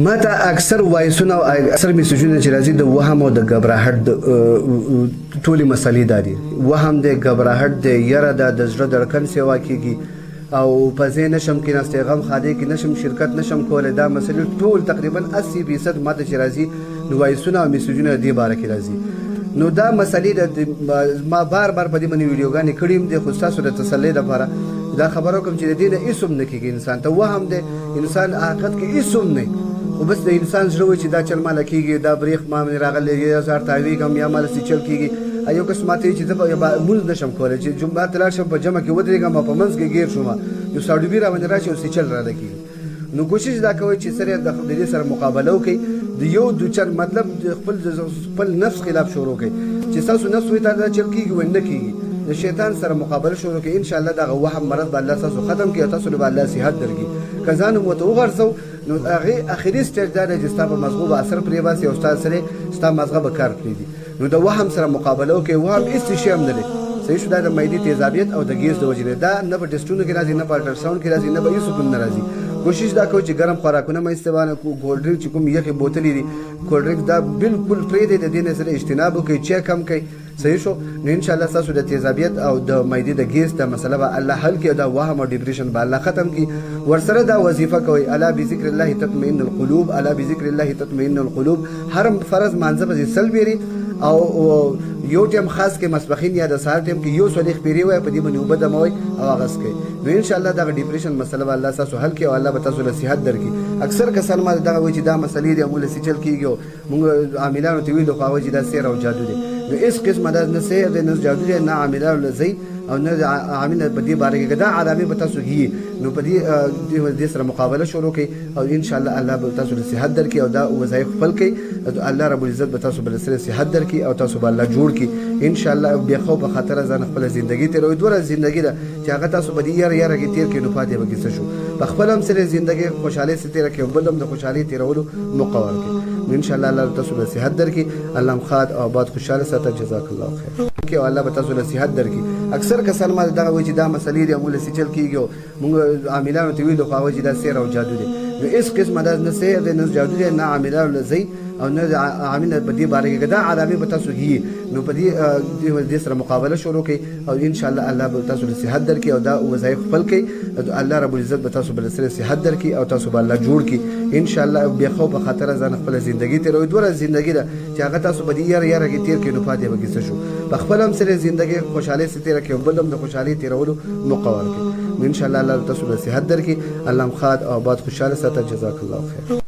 ما ته اکثر وایسونه او اکثر میسجونه چې راځي د وهم او د غبرهټ ټولي مسلې دادي. وهم د غبرهټ د یره د زړه دړکن سیوا کیږي او په ځای نشم کېناستی غم خادي کې نشم شرکت نشم کولای. دا مسلې ټول تقریبا 80% ماته چې راځي نو وایسونه او میسجونه دې باره کې راځي. نو دا مسلې ما بار بار په دې باندې ویډیوګانې کړې یم د خو ستاسو د تسلۍ لپاره دا خبره کوم چې د دې نه هېڅ هم نه کېږي. انسان ته وهم دی، انسان حقیقت کې هېڅ هم نه، خو بس د انسان زړه وایي چې دا چل ماله کېږي، دا بریښ ما باندې راغلی، یا زه تاویږم یا ماله سې چل کېږي. یو کس ماته وایي چې زه لمونځ نه شم کولی، چې جمعه ته لاړ شم په جمعه کې ودرېږم او په منځ کې ګیر شوم یو ساډوبي را باندې راشي او سې چل راله کېږي. نو کوشش دا کوئ چې سره د دې سره مقابله وکړئ، د یو دوچر مطلب خپل نفس خلاف شروع کړئ چې ستاسو نفس وایي دا چل کېږي و نه کېږي. د شیطان سره مقابله شروع کړئ، ان شاء الله دغه وهم مرض به الله تاسو ختم کړي او تاسو له به الله صحت درکړي. که ځان هم ورته وغورځو نو هغې اخري سټیج دا دی چې ستا په مغزو به اثر پرې باسي او ستا سره ستا مغزه به کار پرېږدي. نو د وهم سره مقابله وکړئ. وهم هېڅ شی هم نه دی، صحیح شو. دا د معدې تیزابیت او د ګیس د وجې دی. دا نه په ټسټونو کې راځي، نه په الټراساونډ کې راځي، نه به هېڅ کوم نه راځي. کوشش دا کوئ چې ګرم خوراکونه مه استعمال کړو. کولډ ډرنک چې کوم یخې بوتلې دي کولډ ډرنک دا بالکل پرېږدئ، د دې نه سره اجتناب وکړئ، چای کم کړئ، صحیح شو. نو انشاءالله ستاسو د تیزابیت او د معدې د ګیس د مسله به الله حل کړي او دا وهم او ډپریشن به الله ختم کړي. ورسره دا وظیفه کوئ، الا بذکر الله تطمئن القلوب، الا بذکر الله تطمئن القلوب. هر فرض مانځه پسې سل بیري او یو ټیم خاص کې ماسپښین یا د سهار ټیم کې یو څلېښ پیرې وایي، په دې باندې اوبه دموئ او اغس کوئ. نو انشاءالله دغه ډپریشن مسله به الله ستاسو حل کړي او الله به تاسو له صحت درکړي. اکثر کسان ما دغه وایي چې دا مسلې دي موږ له سې چل کېږي او موږ عاملانو ته ویلو خو هغه وایي چې دا سیر او جادو دی. نو هېڅ قسمه دا نه سیر دی نه جادو دی، نه عاملانو له ځئ او نه عامل په دې باره کې دا علامې به تاسو هي. نو په دې سره مقابله شروع کړئ او انشاءالله الله به تاسو له صحت درکړي او دا وظایف خپل کړئ. الله رب العزت به تاسو بل سره صحت درکړي او تاسو به الله جوړ کړي انشاءالله. بې خوفه خاطره ځان خپله زندګي تېروئ. دومره زندګي ده چې هغه تاسو په دې یاره کې تېر کړئ نو پاتې به کیسه شو. په خپل هم سره زندګي خوشحالۍ سره تېره کړئ او بل هم د خوشحالۍ تېرولو موقع ورکړئ. نو انشاءالله الله تاسو له صحت درکړي. الله هم ښاد او آباد خوشحاله ساته. جزاک الله خیر. او الله به تاسو له صحت درکړي. اکثر کسان ما دغه وایي چې دا مسلې دي موږ له سې چل کېږي او موږ عاملانو ته ویلو خو هغه وایي چې دا سیر او جادو دی. نو هېڅ قسمه دا نه سیر دی نه جادو دی، نه عاملانو له ځئ او نه عامل په دې باره کې دا علامې به تاسو هي. نو په دې سره مقابله شروع کړئ او انشاءالله الله به تاسو له صحت درکړي او دا وظایف خپل کړئ. الله رب العزت به تاسو بل سره صحت درکړي او تاسو به الله جوړ کړي انشاءالله. بې خوفه خاطره ځان خپله زندګي تېروئ. دومره زندګي ده چې هغه تاسو په دې یاره کې تېر کړئ نو پاتې به کیسه شو. په خپل هم سره زندګي خوشحالۍ سره تېره کړئ او بل هم د خوشحالۍ تېرولو موقع ورکړئ. نو انشاءالله الله تاسو له صحت درکړي. الله هم ښاد او آباد خوشحاله ساته. جزاک الله خیر.